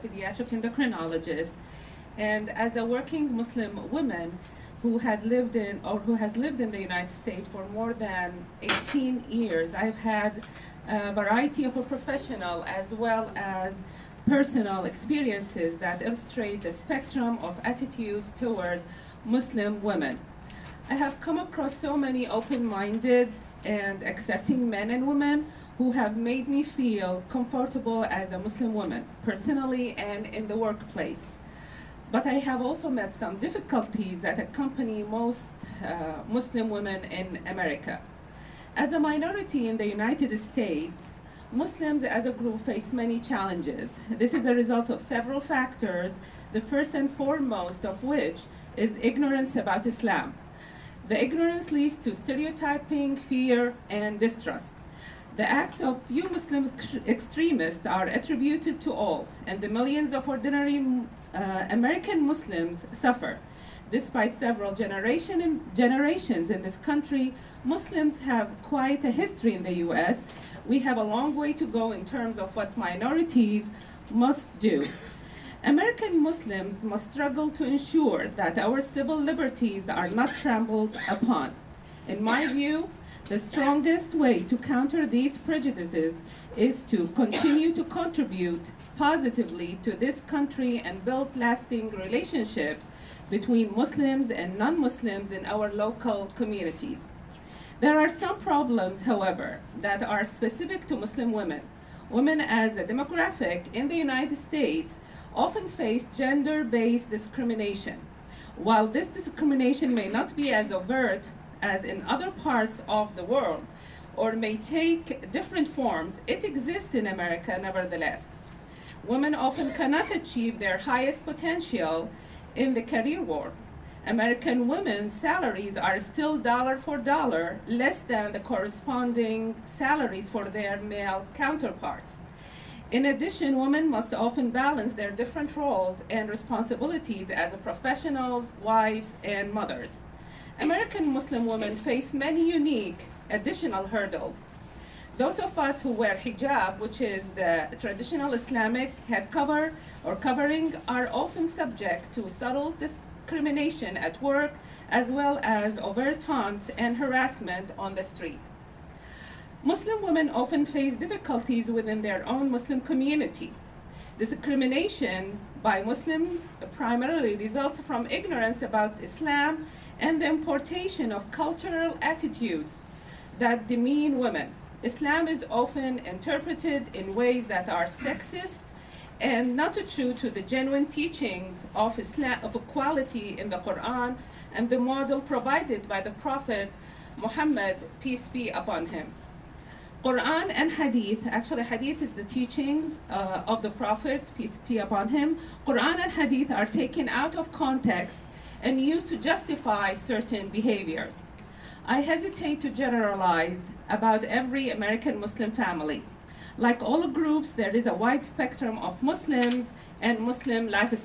pediatric endocrinologist, and as a working Muslim woman who had lived in or who has lived in the United States for more than 18 years, I've had a variety of professional as well as personal experiences that illustrate the spectrum of attitudes toward Muslim women. I have come across so many open-minded and accepting men and women who have made me feel comfortable as a Muslim woman, personally and in the workplace. But I have also met some difficulties that accompany most Muslim women in America. As a minority in the United States, Muslims as a group face many challenges. This is a result of several factors, the first and foremost of which is ignorance about Islam. The ignorance leads to stereotyping, fear, and distrust. The acts of few Muslim extremists are attributed to all, and the millions of ordinary American Muslims suffer. Despite several generations in this country, Muslims have quite a history in the U.S. We have a long way to go in terms of what minorities must do. American Muslims must struggle to ensure that our civil liberties are not trampled upon. In my view, the strongest way to counter these prejudices is to continue to contribute positively to this country and build lasting relationships between Muslims and non-Muslims in our local communities. There are some problems, however, that are specific to Muslim women. Women as a demographic in the United States often face gender-based discrimination. While this discrimination may not be as overt as in other parts of the world, or may take different forms, it exists in America nevertheless. Women often cannot achieve their highest potential in the career world. American women's salaries are still dollar for dollar less than the corresponding salaries for their male counterparts. In addition, women must often balance their different roles and responsibilities as professionals, wives, and mothers. American Muslim women face many unique additional hurdles. Those of us who wear hijab, which is the traditional Islamic head cover or covering, are often subject to subtle discrimination at work, as well as overt taunts and harassment on the street. Muslim women often face difficulties within their own Muslim community. Discrimination by Muslims primarily results from ignorance about Islam and the importation of cultural attitudes that demean women. Islam is often interpreted in ways that are sexist and not true to the genuine teachings of Islam, of equality in the Quran and the model provided by the Prophet Muhammad, peace be upon him. Quran and Hadith, actually Hadith is the teachings of the Prophet, peace be upon him. Quran and Hadith are taken out of context and used to justify certain behaviors. I hesitate to generalize about every American Muslim family. Like all groups, there is a wide spectrum of Muslims and Muslim lifestyle.